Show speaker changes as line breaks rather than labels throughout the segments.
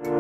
My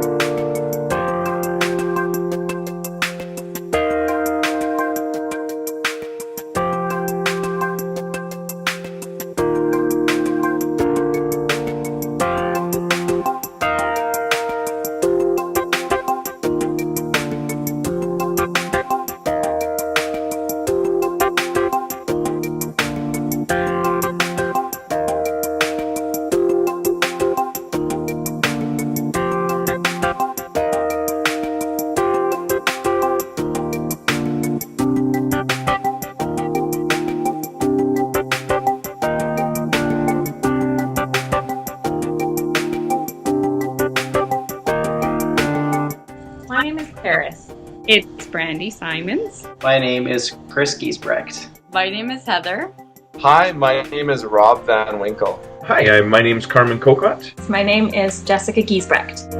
name is Paris.
It's Brandy Simons.
My name is Chris Giesbrecht.
My name is Heather.
Hi, my name is Rob Van Winkle.
Hi, my name's Carmen Kokot.
My name is Jessica Giesbrecht.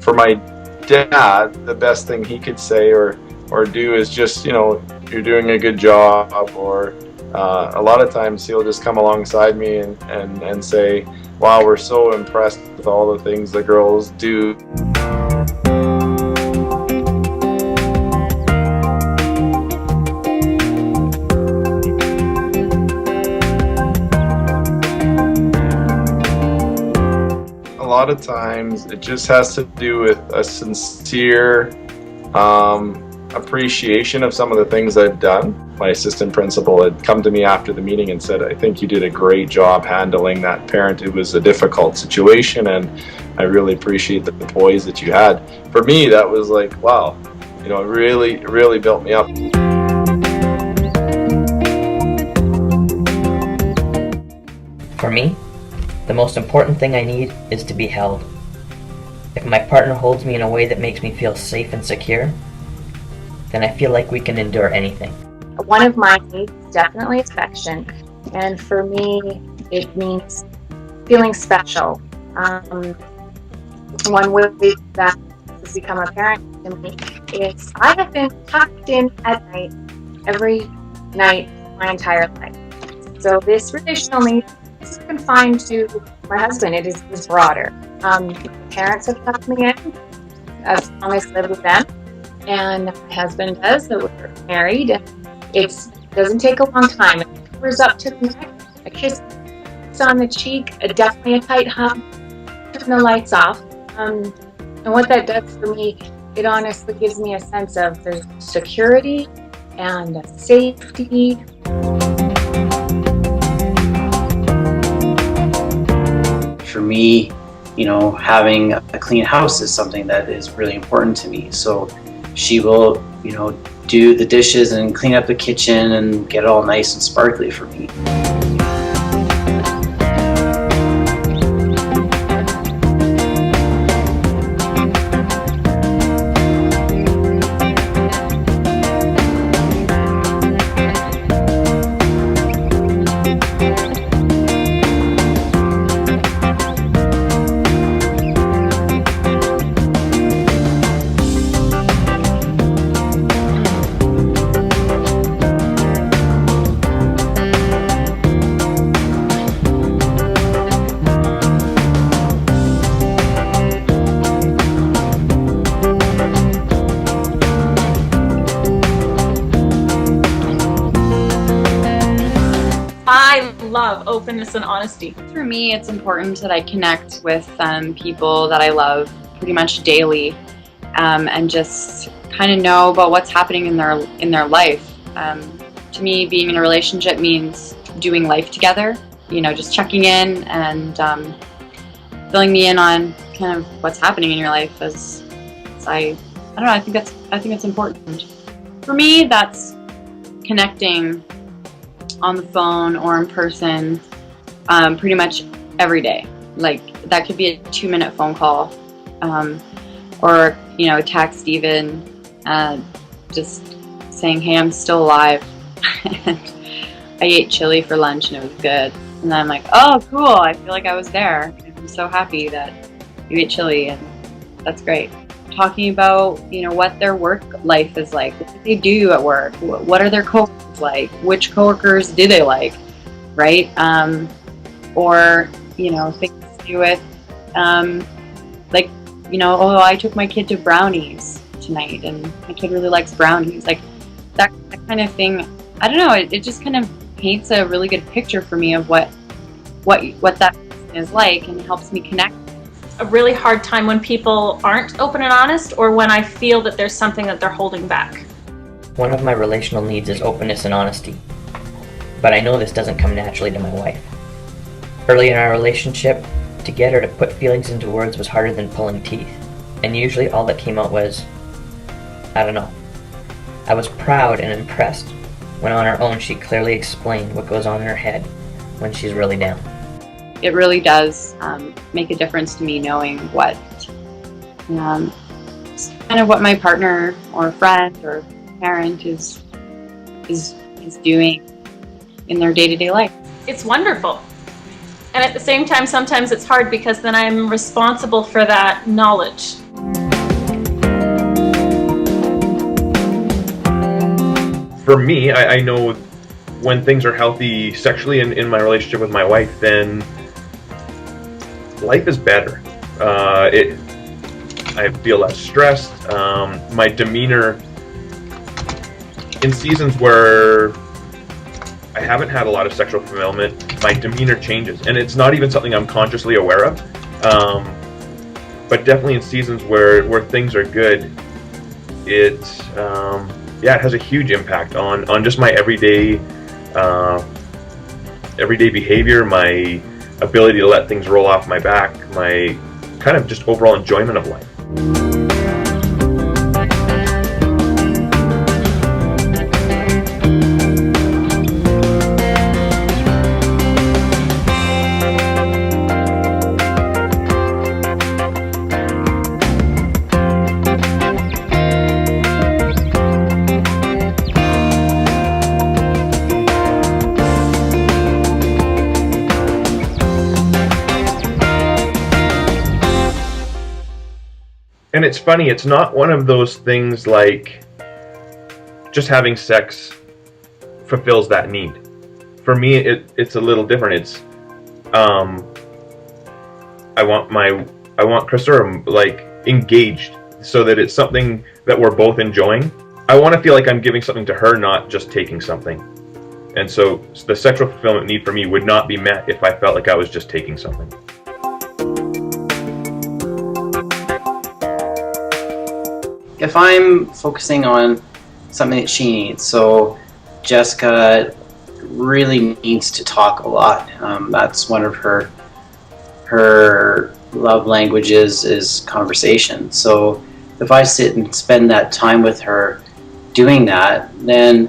For my dad, the best thing he could say or do is just, you're doing a good job, or a lot of times he'll just come alongside me and say, wow, we're so impressed with all the things the girls do. A lot of times it just has to do with a sincere appreciation of some of the things I've done. My assistant principal had come to me after the meeting and said, I think you did a great job handling that parent. It was a difficult situation, and I really appreciate the poise that you had. For me, that was like, wow, it really built me up.
For me, the most important thing I need is to be held. If my partner holds me in a way that makes me feel safe and secure, then I feel like we can endure anything.
One of my needs is definitely affection, and for me, it means feeling special. One way that has become apparent to me is I have been tucked in at night every night my entire life. So this relational need isn't confined to my husband, it is broader. Parents have tucked me in as long as I live with them, and my husband does, so we're married, and it doesn't take a long time. It covers up to the neck, a kiss on the cheek, definitely a tight hug, turn the lights off. And what that does for me, it honestly gives me a sense of there's security and safety.
For me, having a clean house is something that is really important to me. So she will, do the dishes and clean up the kitchen and get it all nice and sparkly for me.
I love openness and honesty.
For me, it's important that I connect with people that I love pretty much daily, and just kind of know about what's happening in their life. To me, being in a relationship means doing life together. Just checking in and filling me in on kind of what's happening in your life. As I don't know. I think that's important. For me, that's connecting on the phone or in person, pretty much every day. Like, that could be a 2-minute phone call, or text even, just saying, hey, I'm still alive. And I ate chili for lunch and it was good. And then I'm like, oh, cool, I feel like I was there. I'm so happy that you ate chili, and that's great. Talking about, what their work life is like, what do they do at work, what are their coworkers like, which coworkers do they like, right? or, things to do with, like, oh, I took my kid to brownies tonight and my kid really likes brownies. Like that kind of thing. I don't know, it just kind of paints a really good picture for me of what that person is like, and helps me connect.
A really hard time when people aren't open and honest, or when I feel that there's something that they're holding back.
One of my relational needs is openness and honesty, but I know this doesn't come naturally to my wife. Early in our relationship, to get her to put feelings into words was harder than pulling teeth, and usually all that came out was, I don't know. I was proud and impressed when on her own she clearly explained what goes on in her head when she's really down.
It really does make a difference to me knowing what kind of what my partner or friend or parent is doing in their day-to-day life.
It's wonderful. And at the same time, sometimes it's hard because then I'm responsible for that knowledge.
For me, I know when things are healthy sexually in my relationship with my wife, then life is better. I feel less stressed. My demeanor in seasons where I haven't had a lot of sexual fulfillment, my demeanor changes, and it's not even something I'm consciously aware of. But definitely in seasons where things are good, it has a huge impact on just my everyday behavior, my ability to let things roll off my back, my kind of just overall enjoyment of life. And it's funny, it's not one of those things like just having sex fulfills that need. For me, it's a little different. It's I want Krista like engaged, so that it's something that we're both enjoying. I want to feel like I'm giving something to her, not just taking something. And so the sexual fulfillment need for me would not be met if I felt like I was just taking something.
If I'm focusing on something that she needs, so Jessica really needs to talk a lot. That's one of her love languages is conversation. So if I sit and spend that time with her doing that, then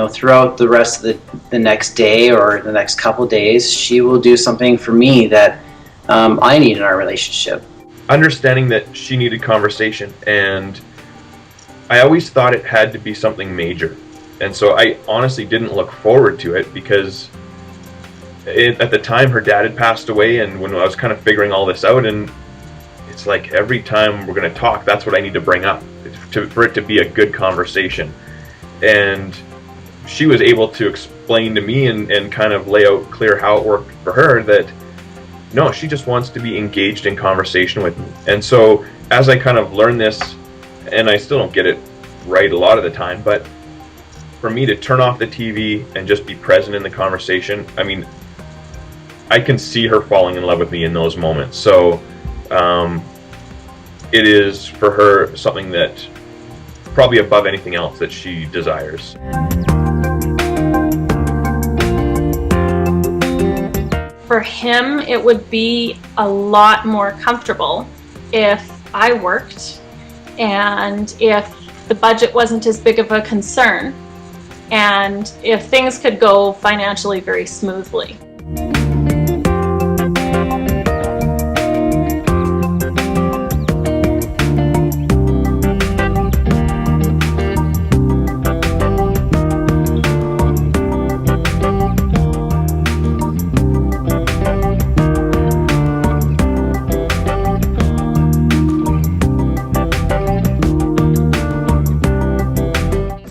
throughout the rest of the next day or the next couple days, she will do something for me that I need in our relationship.
Understanding that she needed conversation, and I always thought it had to be something major, and so I honestly didn't look forward to it, because at the time her dad had passed away, and when I was kind of figuring all this out, and it's like every time we're going to talk, that's what I need to bring up for it to be a good conversation. And she was able to explain to me and kind of lay out clear how it worked for her, that no, she just wants to be engaged in conversation with me. And so as I kind of learned this, and I still don't get it right a lot of the time, but for me to turn off the TV and just be present in the conversation, I mean, I can see her falling in love with me in those moments. So it is for her something that probably above anything else that she desires.
For him, it would be a lot more comfortable if I worked, and if the budget wasn't as big of a concern, and if things could go financially very smoothly.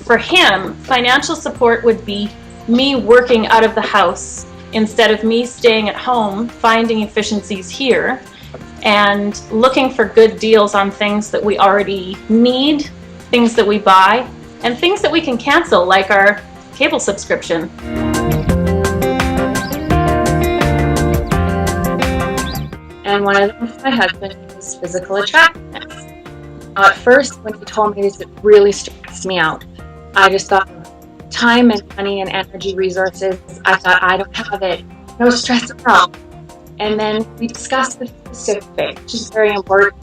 For him, financial support would be me working out of the house instead of me staying at home, finding efficiencies here, and looking for good deals on things that we already need, things that we buy, and things that we can cancel, like our cable subscription.
And one of them for my husband is physical attractiveness. At first, when he told me this, it really stressed me out. I just thought, time and money and energy resources, I thought, I don't have it. No stress at all. And then we discussed the specific, which is very important.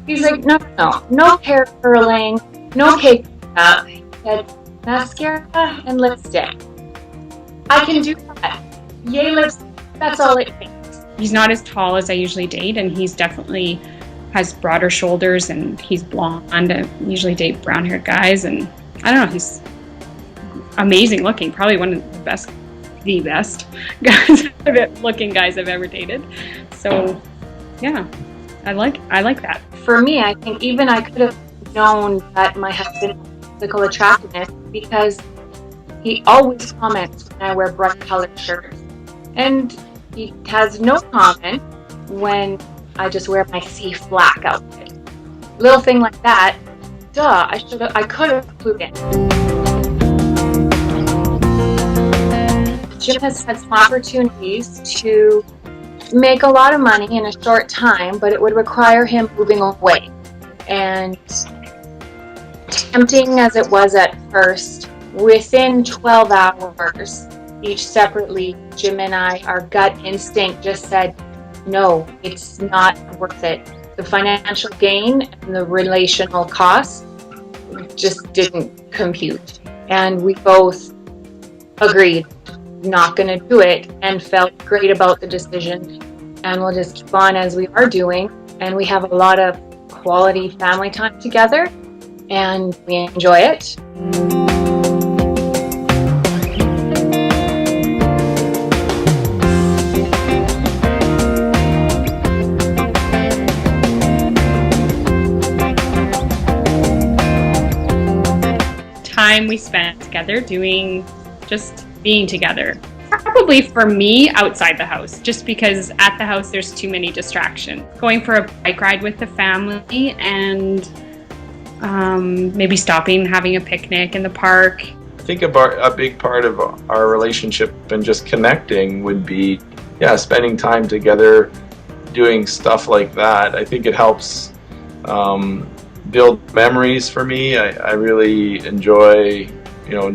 He's like, no hair curling, no cake up. He said, mascara and lipstick. I can do that. Yay, lipstick. That's all it takes.
He's not as tall as I usually date, and he's definitely has broader shoulders, and he's blonde. I usually date brown-haired guys, and I don't know, he's amazing looking. Probably one of the best looking guys I've ever dated. So, yeah, I like that.
For me, I think even I could have known that my husband had physical attractiveness because he always comments when I wear bright colored shirts. And he has no comment when I just wear my safe black outfit. Little thing like that, I could have clued in. Jim has had some opportunities to make a lot of money in a short time, but it would require him moving away. And tempting as it was at first, within 12 hours, each separately, Jim and I, our gut instinct just said, no, it's not worth it. The financial gain and the relational cost just didn't compute. And we both agreed, not going to do it, and felt great about the decision. And we'll just keep on as we are doing. And we have a lot of quality family time together, and we enjoy it.
Time we spent together just being together. Probably for me, outside the house, just because at the house there's too many distractions. Going for a bike ride with the family, and maybe stopping, having a picnic in the park.
I think a big part of our relationship and just connecting would be, spending time together, doing stuff like that. I think it helps build memories for me. I really enjoy,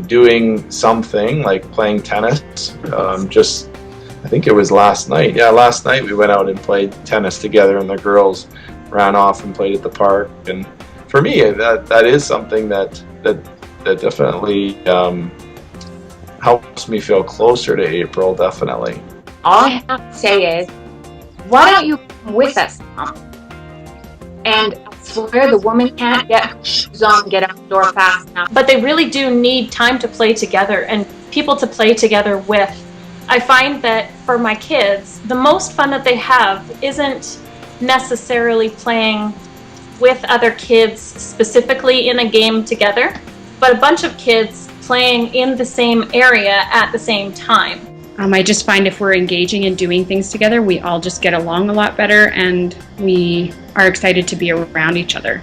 doing something like playing tennis. I think it was last night. Yeah, last night we went out and played tennis together, and the girls ran off and played at the park. And for me, that is something that definitely helps me feel closer to April. Definitely.
All I have to say is, why don't you come with us, Mom? And I swear the woman can't get her shoes on and get out the door fast enough.
But they really do need time to play together and people to play together with. I find that for my kids, the most fun that they have isn't necessarily playing with other kids specifically in a game together, but a bunch of kids playing in the same area at the same time.
I just find if we're engaging and doing things together, we all just get along a lot better, and we are excited to be around each other.